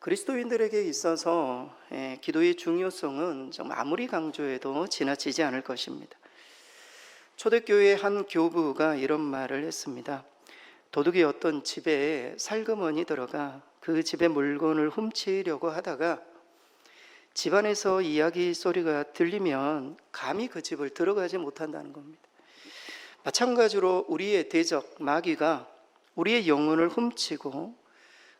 그리스도인들에게 있어서 기도의 중요성은 정말 아무리 강조해도 지나치지 않을 것입니다. 초대교회의 한 교부가 이런 말을 했습니다. 도둑이 어떤 집에 살그머니 들어가 그 집의 물건을 훔치려고 하다가 집안에서 이야기 소리가 들리면 감히 그 집을 들어가지 못한다는 겁니다. 마찬가지로 우리의 대적 마귀가 우리의 영혼을 훔치고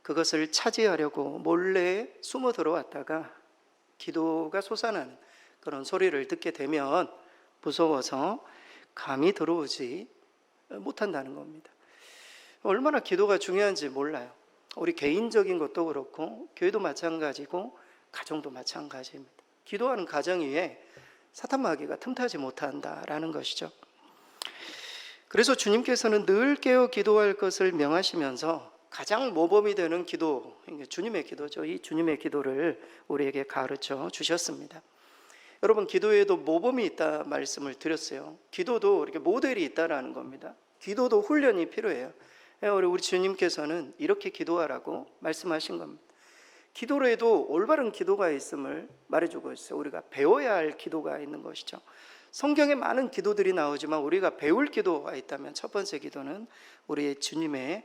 그것을 차지하려고 몰래 숨어 들어왔다가 기도가 솟아나는 그런 소리를 듣게 되면 무서워서 감히 들어오지 못한다는 겁니다. 얼마나 기도가 중요한지 몰라요. 우리 개인적인 것도 그렇고 교회도 마찬가지고 가정도 마찬가지입니다. 기도하는 가정 위에 사탄 마귀가 틈타지 못한다라는 것이죠. 그래서 주님께서는 늘 깨어 기도할 것을 명하시면서 가장 모범이 되는 기도, 주님의 기도죠. 이 주님의 기도를 우리에게 가르쳐 주셨습니다. 여러분, 기도에도 모범이 있다 말씀을 드렸어요. 기도도 이렇게 모델이 있다라는 겁니다. 기도도 훈련이 필요해요. 우리 주님께서는 이렇게 기도하라고 말씀하신 겁니다. 기도로에도 올바른 기도가 있음을 말해주고 있어요. 우리가 배워야 할 기도가 있는 것이죠. 성경에 많은 기도들이 나오지만 우리가 배울 기도가 있다면 첫 번째 기도는 우리의 주님의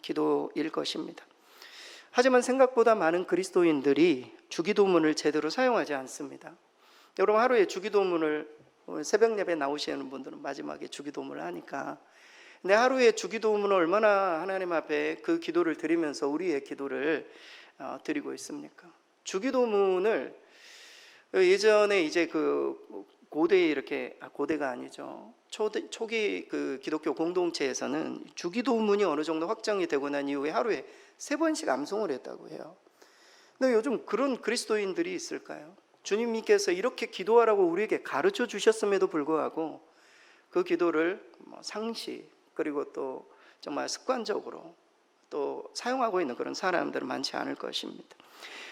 기도일 것입니다. 하지만 생각보다 많은 그리스도인들이 주기도문을 제대로 사용하지 않습니다. 여러분, 하루에 주기도문을 새벽 예배 나오시는 분들은 마지막에 주기도문을 하니까, 근데 하루에 주기도문을 얼마나 하나님 앞에 그 기도를 드리면서 우리의 기도를 드리고 있습니까? 주기도문을 예전에 이제 그 고대에 이렇게 고대가 아니죠. 초기 그 기독교 공동체에서는 주기도문이 어느 정도 확정이 되고 난 이후에 하루에 3번씩 암송을 했다고 해요. 근데 요즘 그런 그리스도인들이 있을까요? 주님께서 이렇게 기도하라고 우리에게 가르쳐 주셨음에도 불구하고 그 기도를 상시 그리고 또 정말 습관적으로 또 사용하고 있는 그런 사람들은 많지 않을 것입니다.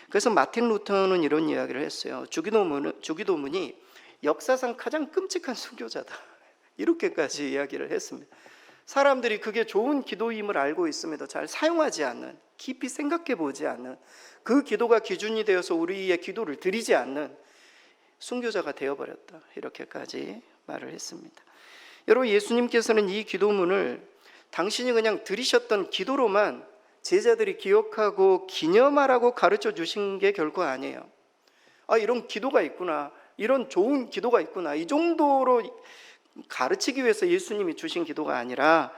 그래서 마틴 루터는 이런 이야기를 했어요. 주기도문이 역사상 가장 끔찍한 순교자다, 이렇게까지 이야기를 했습니다. 사람들이 그게 좋은 기도임을 알고 있음에도 잘 사용하지 않는, 깊이 생각해 보지 않는, 그 기도가 기준이 되어서 우리의 기도를 드리지 않는 순교자가 되어버렸다, 이렇게까지 말을 했습니다. 여러분, 예수님께서는 이 기도문을 당신이 그냥 드리셨던 기도로만 제자들이 기억하고 기념하라고 가르쳐 주신 게 결코 아니에요. 이런 기도가 있구나, 이런 좋은 기도가 있구나, 이 정도로 가르치기 위해서 예수님이 주신 기도가 아니라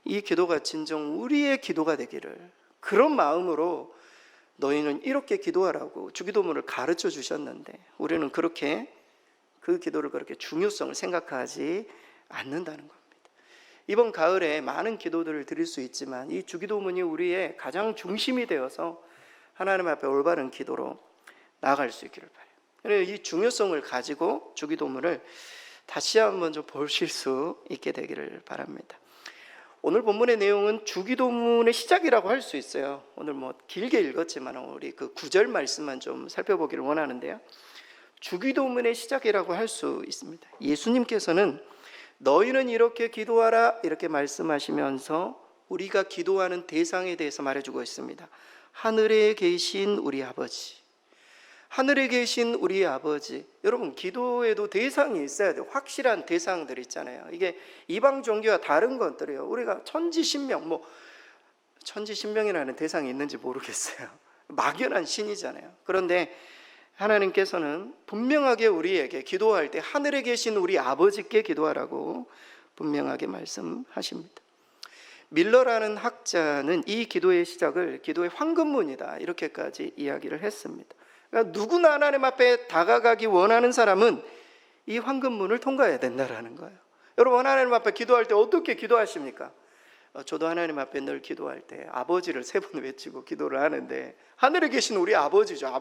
이 기도가 진정 우리의 기도가 되기를, 그런 마음으로 너희는 이렇게 기도하라고 주기도문을 가르쳐 주셨는데 우리는 그렇게 그 기도를 그렇게 중요성을 생각하지 않는다는 겁니다. 이번 가을에 많은 기도들을 드릴 수 있지만 이 주기도문이 우리의 가장 중심이 되어서 하나님 앞에 올바른 기도로 나아갈 수 있기를 바라요. 이 중요성을 가지고 주기도문을 다시 한번 좀 보실 수 있게 되기를 바랍니다. 오늘 본문의 내용은 주기도문의 시작이라고 할 수 있어요. 오늘 길게 읽었지만 우리 그 9절 말씀만 좀 살펴보기를 원하는데요. 주기도문의 시작이라고 할 수 있습니다. 예수님께서는 너희는 이렇게 기도하라, 이렇게 말씀하시면서 우리가 기도하는 대상에 대해서 말해주고 있습니다. 하늘에 계신 우리 아버지, 하늘에 계신 우리 아버지. 여러분, 기도에도 대상이 있어야 돼요. 확실한 대상들 있잖아요. 이게 이방 종교와 다른 것들이에요. 우리가 천지신명, 천지신명이라는 대상이 있는지 모르겠어요. 막연한 신이잖아요. 그런데 하나님께서는 분명하게 우리에게 기도할 때 하늘에 계신 우리 아버지께 기도하라고 분명하게 말씀하십니다. 밀러라는 학자는 이 기도의 시작을 기도의 황금문이다, 이렇게까지 이야기를 했습니다. 그러니까 누구나 하나님 앞에 다가가기 원하는 사람은 이 황금문을 통과해야 된다라는 거예요. 여러분, 하나님 앞에 기도할 때 어떻게 기도하십니까? 저도 하나님 앞에 늘 기도할 때 아버지를 3번 외치고 기도를 하는데, 하늘에 계신 우리 아버지죠.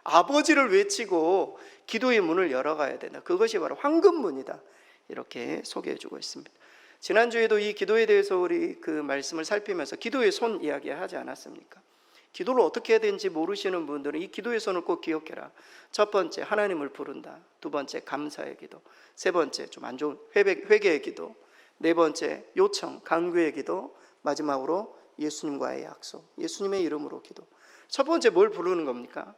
아버지를 외치고 기도의 문을 열어가야 된다. 그것이 바로 황금문이다, 이렇게 소개해주고 있습니다. 지난주에도 이 기도에 대해서 우리 그 말씀을 살피면서 기도의 손 이야기하지 않았습니까? 기도를 어떻게 해야 되는지 모르시는 분들은 이 기도의 손을 꼭 기억해라. 첫 번째, 하나님을 부른다. 두 번째, 감사의 기도. 세 번째, 좀 안 좋은 회개의 기도. 네 번째, 요청, 간구의 기도. 마지막으로 예수님과의 약속, 예수님의 이름으로 기도. 첫 번째 뭘 부르는 겁니까?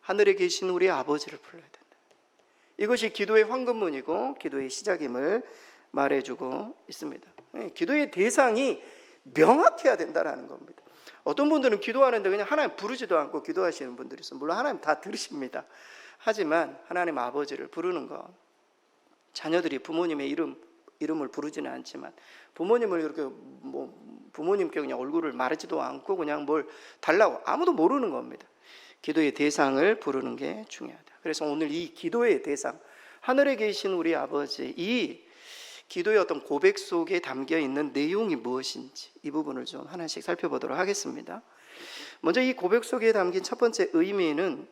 하늘에 계신 우리 아버지를 불러야 된다. 이것이 기도의 황금문이고 기도의 시작임을 말해주고 있습니다. 기도의 대상이 명확해야 된다는 겁니다. 어떤 분들은 기도하는데 그냥 하나님 부르지도 않고 기도하시는 분들이 있어요. 물론 하나님 다 들으십니다. 하지만 하나님 아버지를 부르는 것, 자녀들이 부모님의 이름을 부르지는 않지만 부모님을 이렇게 부모님께 그냥 얼굴을 마르지도 않고 그냥 뭘 달라고 아무도 모르는 겁니다. 기도의 대상을 부르는 게 중요하다. 그래서 오늘 이 기도의 대상, 하늘에 계신 우리 아버지, 이 기도의 어떤 고백 속에 담겨 있는 내용이 무엇인지 이 부분을 좀 하나씩 살펴보도록 하겠습니다. 먼저 이 고백 속에 담긴 첫 번째 의미는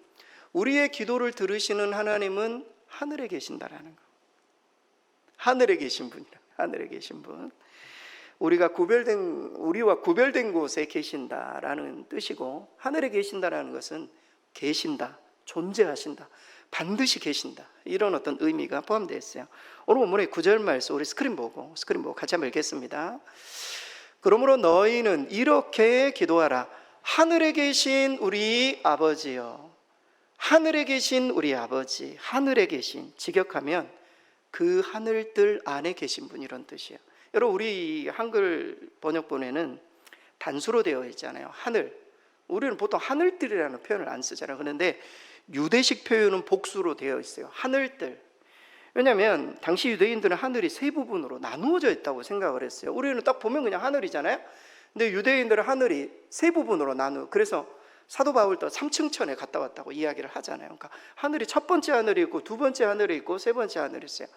우리의 기도를 들으시는 하나님은 하늘에 계신다라는 것. 하늘에 계신 분이라. 하늘에 계신 분. 우리와 구별된 곳에 계신다라는 뜻이고, 하늘에 계신다라는 것은 계신다, 존재하신다, 반드시 계신다, 이런 어떤 의미가 포함되어 있어요. 오늘 본문의 9절 말씀 우리 스크린 보고 같이 한번 읽겠습니다. 그러므로 너희는 이렇게 기도하라. 하늘에 계신 우리 아버지여. 하늘에 계신 우리 아버지. 하늘에 계신, 직역하면 그 하늘들 안에 계신 분, 이런 뜻이에요. 여러분, 우리 한글 번역본에는 단수로 되어 있잖아요. 하늘. 우리는 보통 하늘들이라는 표현을 안 쓰잖아요. 그런데 유대식 표현은 복수로 되어 있어요. 하늘들. 왜냐하면 당시 유대인들은 하늘이 세 부분으로 나누어져 있다고 생각을 했어요. 우리는 딱 보면 그냥 하늘이잖아요. 근데 유대인들은 하늘이 세 부분으로 그래서 사도 바울도 3층천에 갔다 왔다고 이야기를 하잖아요. 그러니까 하늘이 첫 번째 하늘이 있고 두 번째 하늘이 있고 세 번째 하늘이 있어요.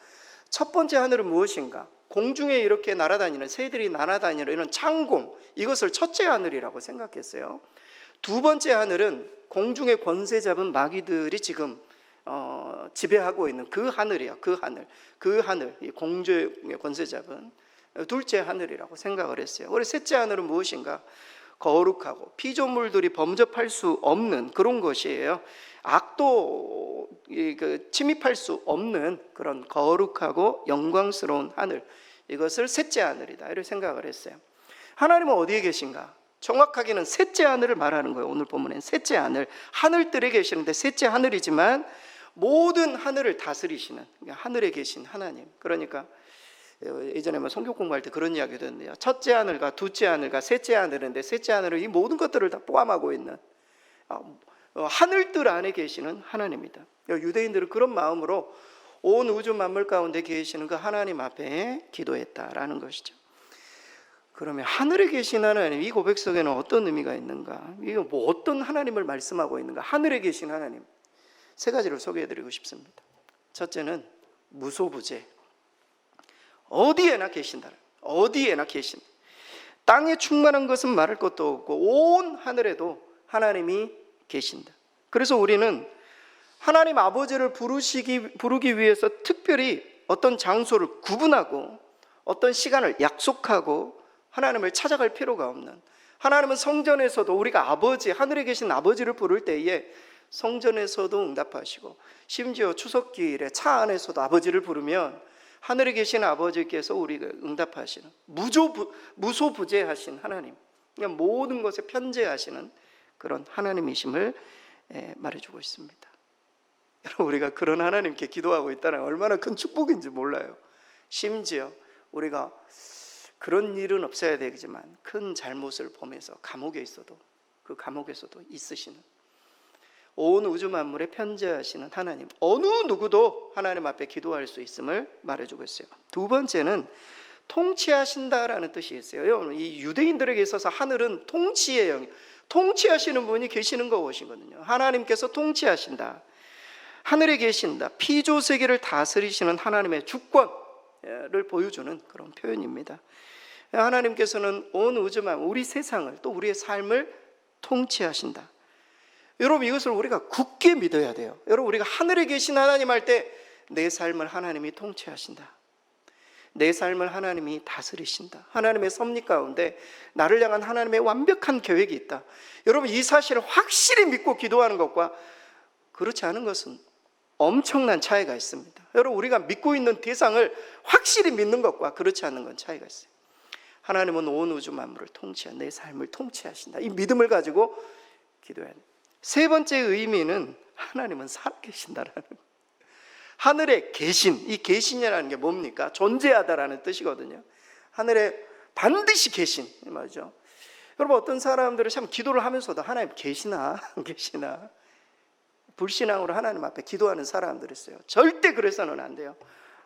첫 번째 하늘은 무엇인가? 공중에 이렇게 날아다니는, 새들이 날아다니는 이런 창공, 이것을 첫째 하늘이라고 생각했어요. 두 번째 하늘은 공중의 권세 잡은 마귀들이 지금 지배하고 있는 그 하늘이야. 그 하늘, 이 공중의 권세 잡은 둘째 하늘이라고 생각을 했어요. 그래서 셋째 하늘은 무엇인가? 거룩하고 피조물들이 범접할 수 없는 그런 것이에요. 악도 침입할 수 없는 그런 거룩하고 영광스러운 하늘, 이것을 셋째 하늘이다, 이렇게 생각을 했어요. 하나님은 어디에 계신가? 정확하게는 셋째 하늘을 말하는 거예요. 오늘 본문엔 셋째 하늘, 하늘들에 계시는데 셋째 하늘이지만 모든 하늘을 다스리시는, 하늘에 계신 하나님. 그러니까 예전에 성경 공부할 때 그런 이야기도 했는데요. 첫째 하늘과 둘째 하늘과 셋째 하늘인데, 셋째 하늘은 이 모든 것들을 다 포함하고 있는 하늘들 안에 계시는 하나님이다. 유대인들은 그런 마음으로 온 우주 만물 가운데 계시는 그 하나님 앞에 기도했다라는 것이죠. 그러면 하늘에 계신 하나님, 이 고백 속에는 어떤 의미가 있는가? 이거 어떤 하나님을 말씀하고 있는가? 하늘에 계신 하나님, 세 가지를 소개해드리고 싶습니다. 첫째는 무소부재, 어디에나 계신다. 어디에나 계신, 땅에 충만한 것은 말할 것도 없고 온 하늘에도 하나님이 계신다. 그래서 우리는 하나님 아버지를 부르기 위해서 특별히 어떤 장소를 구분하고 어떤 시간을 약속하고 하나님을 찾아갈 필요가 없는, 하나님은 성전에서도 우리가 아버지, 하늘에 계신 아버지를 부를 때에 성전에서도 응답하시고, 심지어 추석기일에 차 안에서도 아버지를 부르면 하늘에 계신 아버지께서 우리가 응답하시는, 무소부재하신 하나님, 그냥 모든 것에 편재하시는 그런 하나님이심을 말해주고 있습니다. 여러분, 우리가 그런 하나님께 기도하고 있다는 얼마나 큰 축복인지 몰라요. 심지어 우리가 그런 일은 없어야 되지만 큰 잘못을 범해서 감옥에 있어도 그 감옥에서도 있으시는, 온 우주 만물에 편재하시는 하나님, 어느 누구도 하나님 앞에 기도할 수 있음을 말해주고 있어요. 두 번째는 통치하신다라는 뜻이 있어요. 이 유대인들에게 있어서 하늘은 통치의 영역, 통치하시는 분이 계시는 것이거든요. 하나님께서 통치하신다, 하늘에 계신다, 피조 세계를 다스리시는 하나님의 주권을 보여주는 그런 표현입니다. 하나님께서는 온 우주만, 우리 세상을, 또 우리의 삶을 통치하신다. 여러분, 이것을 우리가 굳게 믿어야 돼요. 여러분, 우리가 하늘에 계신 하나님 할 때 내 삶을 하나님이 통치하신다, 내 삶을 하나님이 다스리신다, 하나님의 섭리 가운데 나를 향한 하나님의 완벽한 계획이 있다. 여러분, 이 사실을 확실히 믿고 기도하는 것과 그렇지 않은 것은 엄청난 차이가 있습니다. 여러분, 우리가 믿고 있는 대상을 확실히 믿는 것과 그렇지 않은 건 차이가 있어요. 하나님은 온 우주 만물을 통치한 내 삶을 통치하신다. 이 믿음을 가지고 기도해야 합니다. 세 번째 의미는 하나님은 살아계신다라는, 하늘에 계신, 이 계신이라는 게 뭡니까? 존재하다라는 뜻이거든요. 하늘에 반드시 계신 말이죠. 여러분, 어떤 사람들은 참 기도를 하면서도 하나님 계시나 안 계시나 불신앙으로 하나님 앞에 기도하는 사람들이 있어요. 절대 그래서는 안 돼요.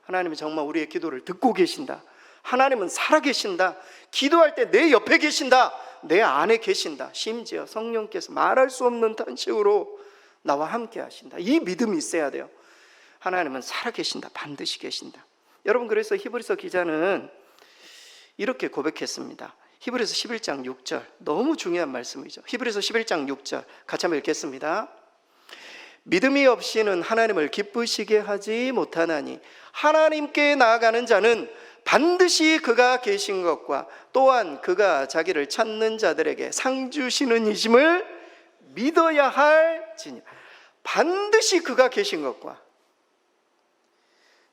하나님은 정말 우리의 기도를 듣고 계신다. 하나님은 살아계신다. 기도할 때 내 옆에 계신다. 내 안에 계신다. 심지어 성령께서 말할 수 없는 탄식으로 나와 함께 하신다. 이 믿음이 있어야 돼요. 하나님은 살아계신다. 반드시 계신다. 여러분, 그래서 히브리서 기자는 이렇게 고백했습니다. 히브리서 11장 6절, 너무 중요한 말씀이죠. 히브리서 11장 6절 같이 한번 읽겠습니다. 믿음이 없이는 하나님을 기쁘시게 하지 못하나니 하나님께 나아가는 자는 반드시 그가 계신 것과 또한 그가 자기를 찾는 자들에게 상 주시는 이심을 믿어야 할지니. 반드시 그가 계신 것과.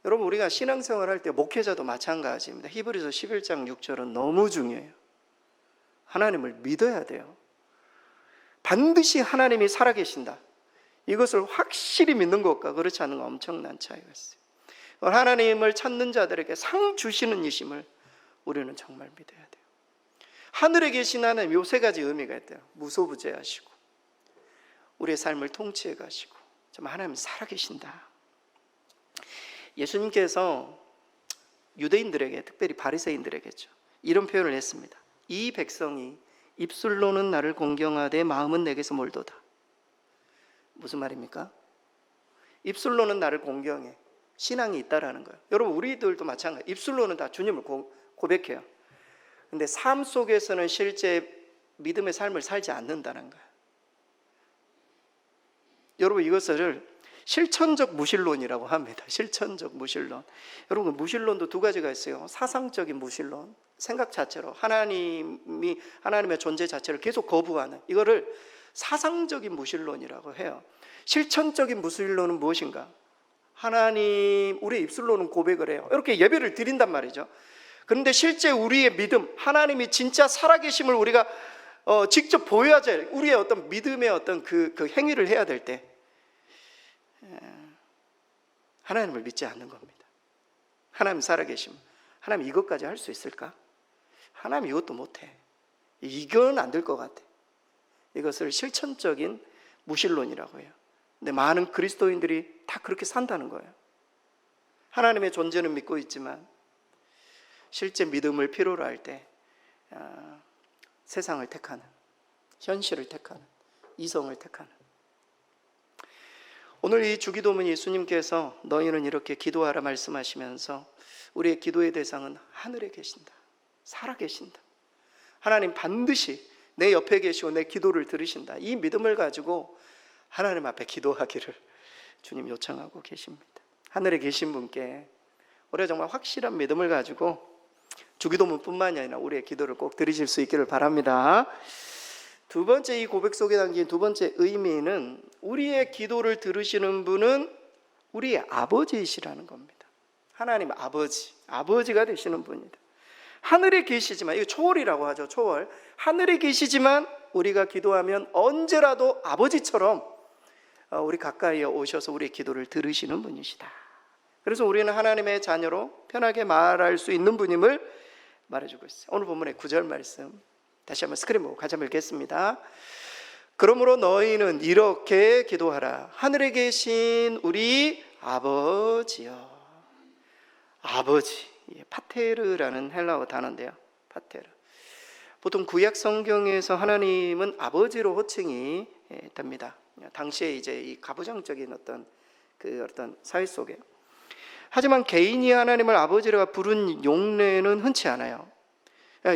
여러분, 우리가 신앙생활 할 때 목회자도 마찬가지입니다. 히브리서 11장 6절은 너무 중요해요. 하나님을 믿어야 돼요. 반드시 하나님이 살아계신다. 이것을 확실히 믿는 것과 그렇지 않은 건 엄청난 차이가 있어요. 하나님을 찾는 자들에게 상 주시는 이심을 우리는 정말 믿어야 돼요. 하늘에 계신 하나님, 요 세 가지 의미가 있대요. 무소부재하시고 우리의 삶을 통치해 가시고 정말 하나님 살아계신다. 예수님께서 유대인들에게, 특별히 바리새인들에게죠, 이런 표현을 했습니다. 이 백성이 입술로는 나를 공경하되 마음은 내게서 멀도다. 무슨 말입니까? 입술로는 나를 공경해, 신앙이 있다라는 거예요. 여러분, 우리들도 마찬가지예요. 입술로는 다 주님을 고백해요. 근데 삶 속에서는 실제 믿음의 삶을 살지 않는다는 거예요. 여러분, 이것을 실천적 무신론이라고 합니다. 실천적 무신론. 여러분, 무신론도 두 가지가 있어요. 사상적인 무신론, 생각 자체로 하나님의 존재 자체를 계속 거부하는, 이거를 사상적인 무신론이라고 해요. 실천적인 무신론은 무엇인가? 하나님, 우리의 입술로는 고백을 해요. 이렇게 예배를 드린단 말이죠. 그런데 실제 우리의 믿음, 하나님이 진짜 살아계심을 우리가 직접 보여야 될, 우리의 어떤 믿음의 어떤 그 행위를 해야 될 때 하나님을 믿지 않는 겁니다. 하나님 살아계심, 하나님 이것까지 할 수 있을까? 하나님 이것도 못해. 이건 안 될 것 같아. 이것을 실천적인 무신론이라고 해요. 근데 많은 그리스도인들이 다 그렇게 산다는 거예요. 하나님의 존재는 믿고 있지만 실제 믿음을 필요로 할 때 세상을 택하는, 현실을 택하는, 이성을 택하는. 오늘 이 주기도문, 예수님께서 너희는 이렇게 기도하라 말씀하시면서 우리의 기도의 대상은 하늘에 계신다, 살아계신다, 하나님 반드시 내 옆에 계시고 내 기도를 들으신다, 이 믿음을 가지고 하나님 앞에 기도하기를 주님 요청하고 계십니다. 하늘에 계신 분께 우리가 정말 확실한 믿음을 가지고 주기도문뿐만이 아니라 우리의 기도를 꼭 들으실 수 있기를 바랍니다. 두 번째, 이 고백 속에 담긴 두 번째 의미는 우리의 기도를 들으시는 분은 우리의 아버지이시라는 겁니다. 하나님 아버지가 되시는 분이다. 하늘에 계시지만, 이거 초월이라고 하죠. 초월. 하늘에 계시지만 우리가 기도하면 언제라도 아버지처럼 우리 가까이에 오셔서 우리의 기도를 들으시는 분이시다. 그래서 우리는 하나님의 자녀로 편하게 말할 수 있는 분임을 말해주고 있어요. 오늘 본문의 9절 말씀 다시 한번 스크린 보고 같이 한번 읽겠습니다. 그러므로 너희는 이렇게 기도하라. 하늘에 계신 우리 아버지여. 아버지, 파테르라는 헬라어 단어인데요. 파테르. 보통 구약 성경에서 하나님은 아버지로 호칭이 됩니다. 당시에 이제 이 가부장적인 어떤 사회 속에. 하지만 개인이 하나님을 아버지라고 부른 용례는 흔치 않아요.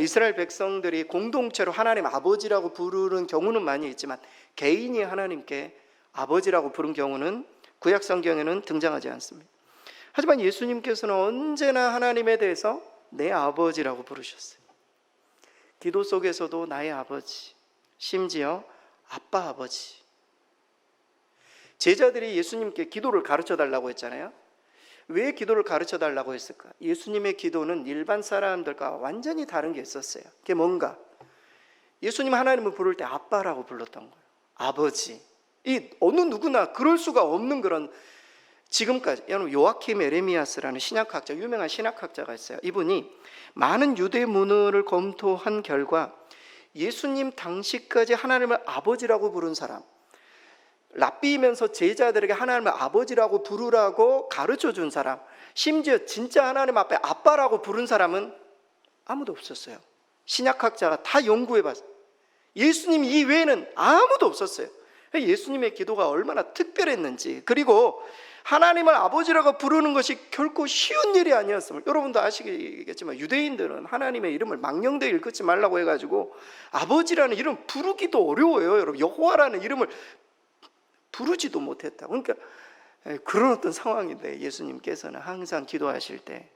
이스라엘 백성들이 공동체로 하나님 아버지라고 부르는 경우는 많이 있지만 개인이 하나님께 아버지라고 부른 경우는 구약 성경에는 등장하지 않습니다. 하지만 예수님께서는 언제나 하나님에 대해서 내 아버지라고 부르셨어요. 기도 속에서도 나의 아버지, 심지어 아빠 아버지. 제자들이 예수님께 기도를 가르쳐 달라고 했잖아요. 왜 기도를 가르쳐 달라고 했을까? 예수님의 기도는 일반 사람들과 완전히 다른 게 있었어요. 그게 뭔가? 예수님 하나님을 부를 때 아빠라고 불렀던 거예요. 아버지. 이 어느 누구나 그럴 수가 없는 그런, 지금까지 여러분 요아킴 에레미야스라는 신약학자, 유명한 신학학자가 있어요. 이분이 많은 유대 문헌을 검토한 결과 예수님 당시까지 하나님을 아버지라고 부른 사람, 랍비이면서 제자들에게 하나님을 아버지라고 부르라고 가르쳐 준 사람, 심지어 진짜 하나님 앞에 아빠라고 부른 사람은 아무도 없었어요. 신약학자가 다 연구해 봤어요. 예수님 이외에는 아무도 없었어요. 예수님의 기도가 얼마나 특별했는지, 그리고 하나님을 아버지라고 부르는 것이 결코 쉬운 일이 아니었음을 여러분도 아시겠지만, 유대인들은 하나님의 이름을 망령되이 일컫지 말라고 해가지고 아버지라는 이름 부르기도 어려워요. 여러분, 여호와라는 이름을 부르지도 못했다. 그러니까 그런 어떤 상황인데 예수님께서는 항상 기도하실 때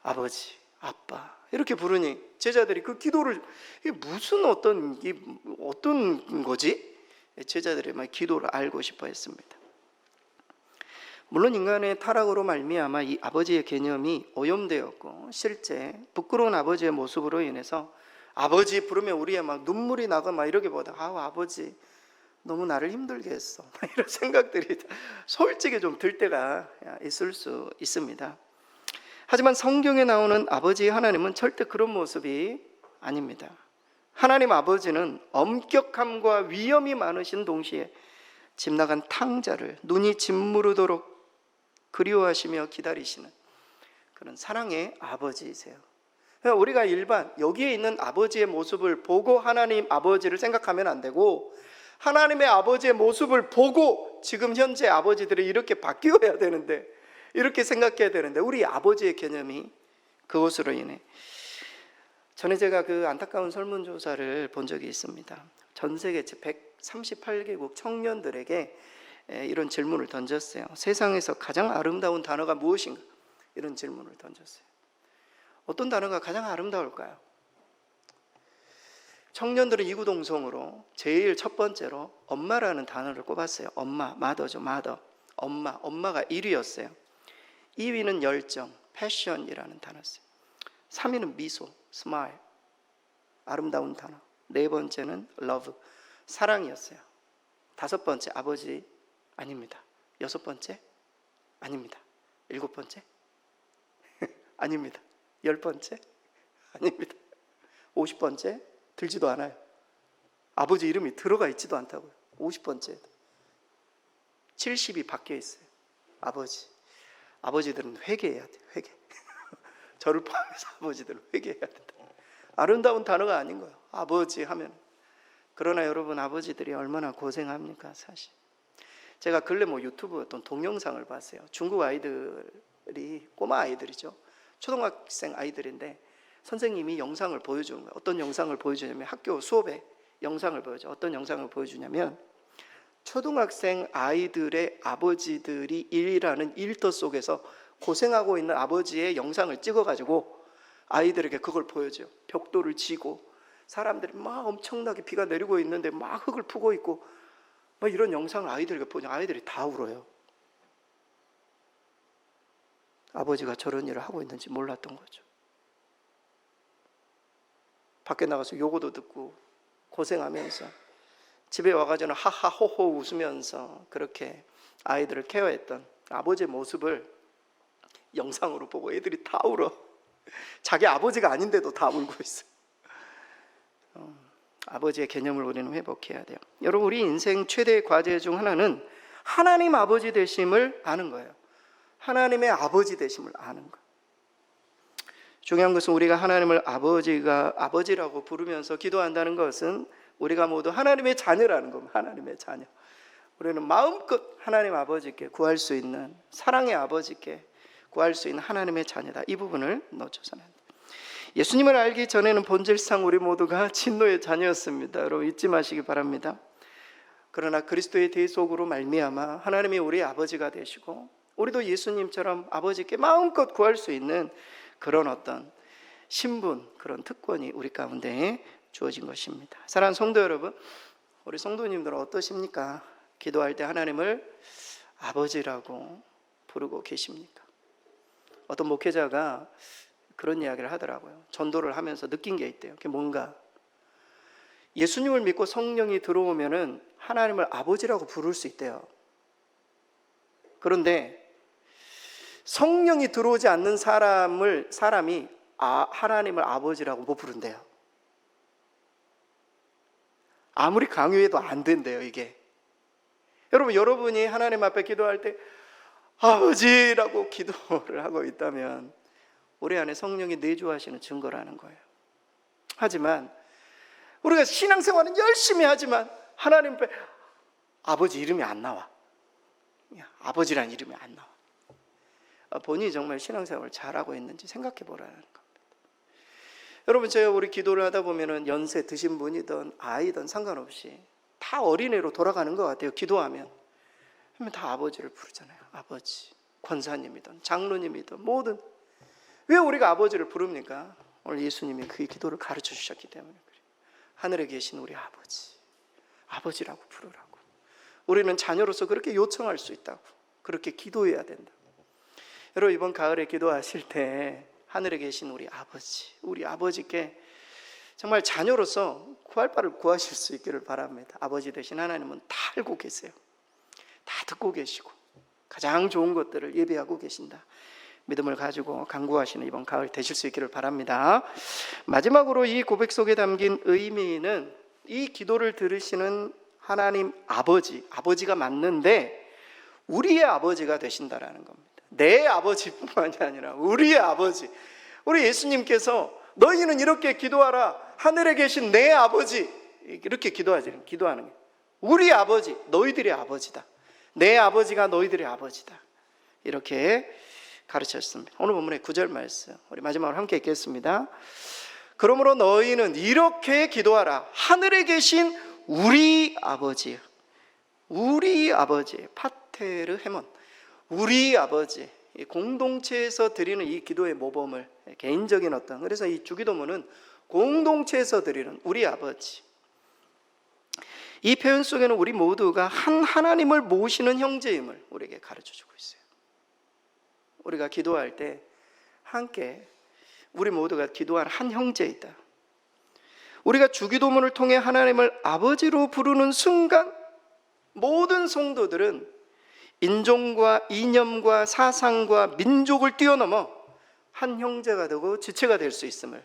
아버지, 아빠 이렇게 부르니 제자들이 그 기도를, 이게 무슨 어떤 거지? 제자들이 막 기도를 알고 싶어 했습니다. 물론 인간의 타락으로 말미암아 이 아버지의 개념이 오염되었고, 실제 부끄러운 아버지의 모습으로 인해서 아버지 부르면 우리의 막 눈물이 나고 막 이러기보다 아버지 너무 나를 힘들게 했어, 이런 생각들이 솔직히 좀 들 때가 있을 수 있습니다. 하지만 성경에 나오는 아버지 하나님은 절대 그런 모습이 아닙니다. 하나님 아버지는 엄격함과 위엄이 많으신 동시에 집 나간 탕자를 눈이 짓무르도록 그리워하시며 기다리시는 그런 사랑의 아버지이세요. 우리가 일반 여기에 있는 아버지의 모습을 보고 하나님 아버지를 생각하면 안 되고, 하나님의 아버지의 모습을 보고 지금 현재 아버지들이 이렇게 바뀌어야 되는데, 이렇게 생각해야 되는데, 우리 아버지의 개념이 그것으로 인해, 전에 제가 그 안타까운 설문조사를 본 적이 있습니다. 전 세계 138개국 청년들에게 이런 질문을 던졌어요. 세상에서 가장 아름다운 단어가 무엇인가? 이런 질문을 던졌어요. 어떤 단어가 가장 아름다울까요? 청년들은 이구동성으로 제일 첫 번째로 엄마라는 단어를 꼽았어요. 엄마, 마더죠, 마더. 엄마가 1위였어요. 2위는 열정, 패션이라는 단어였어요. 3위는 미소, 스마일, 아름다운 단어. 네 번째는 러브, 사랑이었어요. 다섯 번째 아버지 아닙니다. 여섯 번째 아닙니다. 일곱 번째 아닙니다. 열 번째 아닙니다. 50번째 들지도 않아요. 아버지 이름이 들어가 있지도 않다고요. 50번째 70이 바뀌어 있어요. 아버지들은 회개해야 돼요. 회개. 저를 포함해서 아버지들은 회개해야 된다. 아름다운 단어가 아닌 거예요. 아버지 하면. 그러나 여러분, 아버지들이 얼마나 고생합니까? 사실 제가 근래 유튜브 어떤 동영상을 봤어요. 중국 아이들이, 꼬마 아이들이죠, 초등학생 아이들인데 선생님이 영상을 보여주는 거예요. 어떤 영상을 보여주냐면, 학교 수업에 영상을 보여줘. 어떤 영상을 보여주냐면, 초등학생 아이들의 아버지들이 일하는 일터 속에서 고생하고 있는 아버지의 영상을 찍어가지고 아이들에게 그걸 보여줘요. 벽돌을 지고 사람들이 막 엄청나게 비가 내리고 있는데 막 흙을 푸고 있고, 막 이런 영상을 아이들에게 보니 아이들이 다 울어요. 아버지가 저런 일을 하고 있는지 몰랐던 거죠. 밖에 나가서 요거도 듣고 고생하면서 집에 와가지고는 하하호호 웃으면서 그렇게 아이들을 케어했던 아버지의 모습을 영상으로 보고 애들이 다 울어. 자기 아버지가 아닌데도 다 울고 있어요. 아버지의 개념을 우리는 회복해야 돼요. 여러분, 우리 인생 최대의 과제 중 하나는 하나님 아버지 되심을 아는 거예요. 하나님의 아버지 되심을 아는 거예요. 중요한 것은 우리가 하나님을 아버지라고 부르면서 기도한다는 것은 우리가 모두 하나님의 자녀라는 겁니다. 하나님의 자녀. 우리는 마음껏 하나님 아버지께 구할 수 있는, 사랑의 아버지께 구할 수 있는 하나님의 자녀다. 이 부분을 놓쳐서는 안 돼요. 예수님을 알기 전에는 본질상 우리 모두가 진노의 자녀였습니다. 여러분, 잊지 마시기 바랍니다. 그러나 그리스도의 대속으로 말미암아 하나님이 우리 아버지가 되시고, 우리도 예수님처럼 아버지께 마음껏 구할 수 있는 그런 어떤 신분, 그런 특권이 우리 가운데 주어진 것입니다. 사랑하는 성도 여러분, 우리 성도님들은 어떠십니까? 기도할 때 하나님을 아버지라고 부르고 계십니까? 어떤 목회자가 그런 이야기를 하더라고요. 전도를 하면서 느낀 게 있대요. 그게 뭔가, 예수님을 믿고 성령이 들어오면은 하나님을 아버지라고 부를 수 있대요. 그런데 성령이 들어오지 않는 사람이 하나님을 아버지라고 못 부른대요. 아무리 강요해도 안 된대요, 이게. 여러분이 하나님 앞에 기도할 때 아버지라고 기도를 하고 있다면 우리 안에 성령이 내주하시는 증거라는 거예요. 하지만 우리가 신앙생활은 열심히 하지만 하나님 앞에 아버지 이름이 안 나와. 아버지란 이름이 안 나와. 본인이 정말 신앙생활을 잘하고 있는지 생각해 보라는 겁니다. 여러분, 제가 우리 기도를 하다 보면은 연세 드신 분이든 아이든 상관없이 다 어린애로 돌아가는 것 같아요. 기도하면 다 아버지를 부르잖아요. 아버지, 권사님이든 장로님이든 뭐든. 왜 우리가 아버지를 부릅니까? 오늘 예수님이 그 기도를 가르쳐 주셨기 때문에 그래요. 하늘에 계신 우리 아버지, 아버지라고 부르라고. 우리는 자녀로서 그렇게 요청할 수 있다고, 그렇게 기도해야 된다. 여러분, 이번 가을에 기도하실 때 하늘에 계신 우리 아버지, 우리 아버지께 정말 자녀로서 구할 바를 구하실 수 있기를 바랍니다. 아버지 되신 하나님은 다 알고 계세요. 다 듣고 계시고 가장 좋은 것들을 예비하고 계신다. 믿음을 가지고 간구하시는 이번 가을 되실 수 있기를 바랍니다. 마지막으로 이 고백 속에 담긴 의미는 이 기도를 들으시는 하나님 아버지가 맞는데 우리의 아버지가 되신다라는 겁니다. 내 아버지뿐만이 아니라 우리의 아버지. 우리 예수님께서 너희는 이렇게 기도하라. 하늘에 계신 내 아버지. 이렇게 기도하는 게 우리 아버지, 너희들의 아버지다. 내 아버지가 너희들의 아버지다. 이렇게 가르쳤습니다. 오늘 본문의 9절 말씀 우리 마지막으로 함께 읽겠습니다. 그러므로 너희는 이렇게 기도하라. 하늘에 계신 우리 아버지, 우리 아버지, 파테르 헤몬, 우리 아버지. 공동체에서 드리는 이 기도의 모범을 개인적인 그래서 이 주기도문은 공동체에서 드리는 우리 아버지. 이 표현 속에는 우리 모두가 한 하나님을 모시는 형제임을 우리에게 가르쳐주고 있어요. 우리가 기도할 때 함께 우리 모두가 기도한 한 형제이다. 우리가 주기도문을 통해 하나님을 아버지로 부르는 순간 모든 성도들은 인종과 이념과 사상과 민족을 뛰어넘어 한 형제가 되고 지체가 될 수 있음을,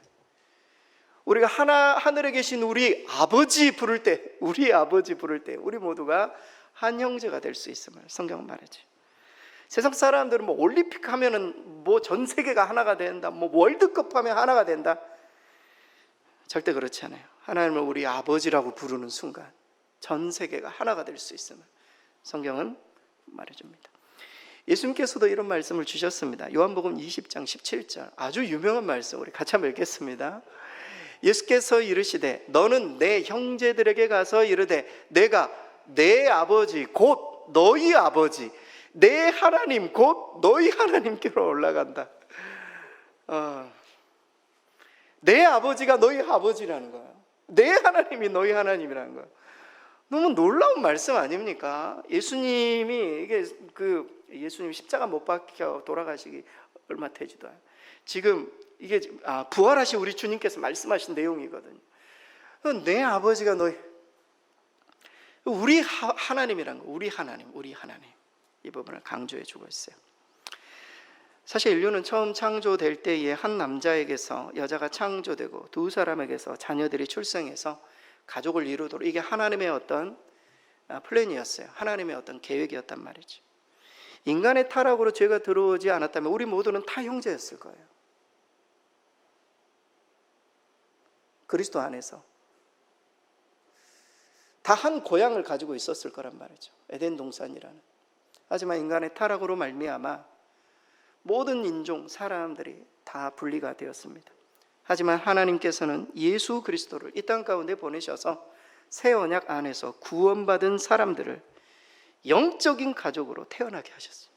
우리가 하늘에 계신 우리 아버지 부를 때 우리 모두가 한 형제가 될 수 있음을 성경은 말하죠. 세상 사람들은 올림픽 하면은 전 세계가 하나가 된다, 월드컵 하면 하나가 된다. 절대 그렇지 않아요. 하나님을 우리 아버지라고 부르는 순간 전 세계가 하나가 될 수 있음을 성경은 말해줍니다. 예수님께서도 이런 말씀을 주셨습니다. 요한복음 20장 17절 아주 유명한 말씀, 우리 같이 한번 읽겠습니다. 예수께서 이르시되 너는 내 형제들에게 가서 이르되 내가 내 아버지 곧 너희 아버지, 내 하나님 곧 너희 하나님께로 올라간다. 내 아버지가 너희 아버지라는 거예요. 내 하나님이 너희 하나님이라는 거예요. 너무 놀라운 말씀 아닙니까? 예수님이 예수님 십자가 못 박혀 돌아가시기 얼마 되지도 않아요. 지금 이게 부활하신 우리 주님께서 말씀하신 내용이거든요. 내 아버지가 너희, 우리 하나님이라는 거, 우리 하나님 이 부분을 강조해 주고 있어요. 사실 인류는 처음 창조될 때에 한 남자에게서 여자가 창조되고 두 사람에게서 자녀들이 출생해서 가족을 이루도록, 이게 하나님의 어떤 플랜이었어요. 하나님의 어떤 계획이었단 말이죠. 인간의 타락으로 죄가 들어오지 않았다면 우리 모두는 다 형제였을 거예요. 그리스도 안에서 다 한 고향을 가지고 있었을 거란 말이죠. 에덴 동산이라는. 하지만 인간의 타락으로 말미암아 모든 인종, 사람들이 다 분리가 되었습니다. 하지만 하나님께서는 예수 그리스도를 이 땅 가운데 보내셔서 새 언약 안에서 구원받은 사람들을 영적인 가족으로 태어나게 하셨어요.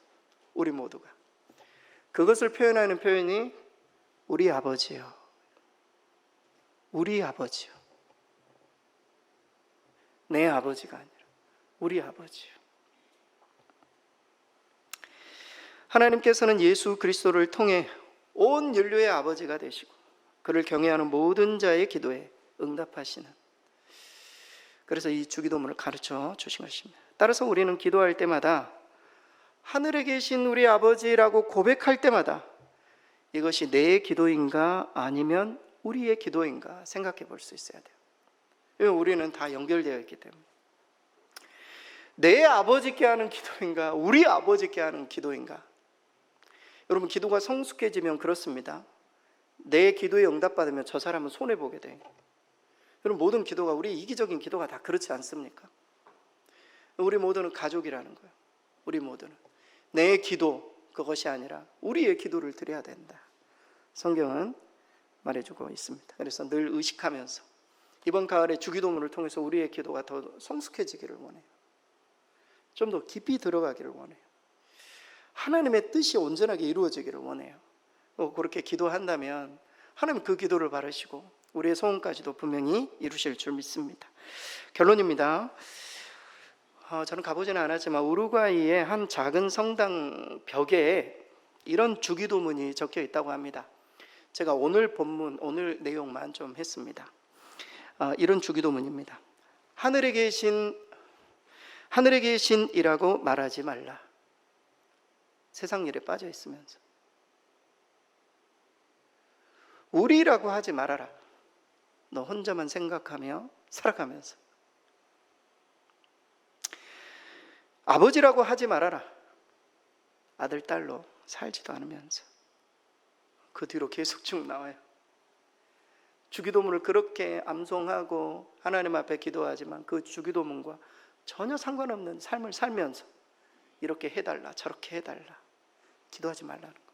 우리 모두가. 그것을 표현하는 표현이 우리 아버지요. 우리 아버지요. 내 아버지가 아니라 우리 아버지요. 하나님께서는 예수 그리스도를 통해 온 인류의 아버지가 되시고 그를 경외하는 모든 자의 기도에 응답하시는, 그래서 이 주기도문을 가르쳐 주신 것입니다. 따라서 우리는 기도할 때마다 하늘에 계신 우리 아버지라고 고백할 때마다 이것이 내 기도인가 아니면 우리의 기도인가 생각해 볼 수 있어야 돼요. 왜냐하면 우리는 다 연결되어 있기 때문에. 내 아버지께 하는 기도인가 우리 아버지께 하는 기도인가. 여러분, 기도가 성숙해지면 그렇습니다. 내 기도에 응답받으면 저 사람은 손해보게 돼요. 여러분, 모든 기도가, 우리 이기적인 기도가 다 그렇지 않습니까? 우리 모두는 가족이라는 거예요. 우리 모두는 내 기도, 그것이 아니라 우리의 기도를 드려야 된다, 성경은 말해주고 있습니다. 그래서 늘 의식하면서 이번 가을에 주기도문을 통해서 우리의 기도가 더 성숙해지기를 원해요. 좀 더 깊이 들어가기를 원해요. 하나님의 뜻이 온전하게 이루어지기를 원해요. 그렇게 기도한다면 하나님 그 기도를 바라시고 우리의 소원까지도 분명히 이루실 줄 믿습니다. 결론입니다. 저는 가보지는 않았지만 우루과이의 한 작은 성당 벽에 이런 주기도문이 적혀 있다고 합니다. 제가 오늘 본문, 오늘 내용만 좀 했습니다. 이런 주기도문입니다. 하늘에 계신이라고 말하지 말라. 세상 일에 빠져 있으면서. 우리라고 하지 말아라. 너 혼자만 생각하며 살아가면서. 아버지라고 하지 말아라. 아들, 딸로 살지도 않으면서. 그 뒤로 계속 쭉 나와요. 주기도문을 그렇게 암송하고 하나님 앞에 기도하지만 그 주기도문과 전혀 상관없는 삶을 살면서 이렇게 해달라, 저렇게 해달라, 기도하지 말라는 겁니다.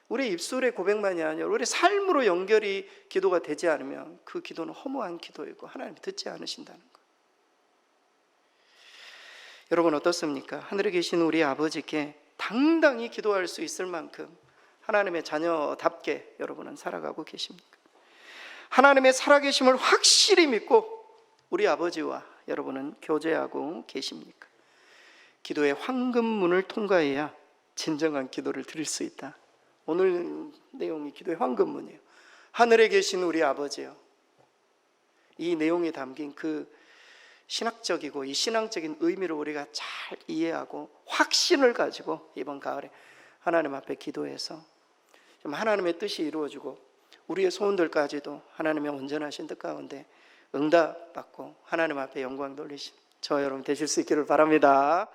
우리 입술의 고백만이 아니라 우리 삶으로 연결이 기도가 되지 않으면 그 기도는 허무한 기도이고 하나님이 듣지 않으신다는 것. 여러분, 어떻습니까? 하늘에 계신 우리 아버지께 당당히 기도할 수 있을 만큼 하나님의 자녀답게 여러분은 살아가고 계십니까? 하나님의 살아계심을 확실히 믿고 우리 아버지와 여러분은 교제하고 계십니까? 기도의 황금문을 통과해야 진정한 기도를 드릴 수 있다. 오늘 내용이 기도의 황금문이에요. 하늘에 계신 우리 아버지요. 이 내용에 담긴 그 신학적이고 이 신앙적인 의미를 우리가 잘 이해하고 확신을 가지고 이번 가을에 하나님 앞에 기도해서 좀 하나님의 뜻이 이루어지고 우리의 소원들까지도 하나님의 온전하신 뜻 가운데 응답받고 하나님 앞에 영광 돌리신 저 여러분 되실 수 있기를 바랍니다.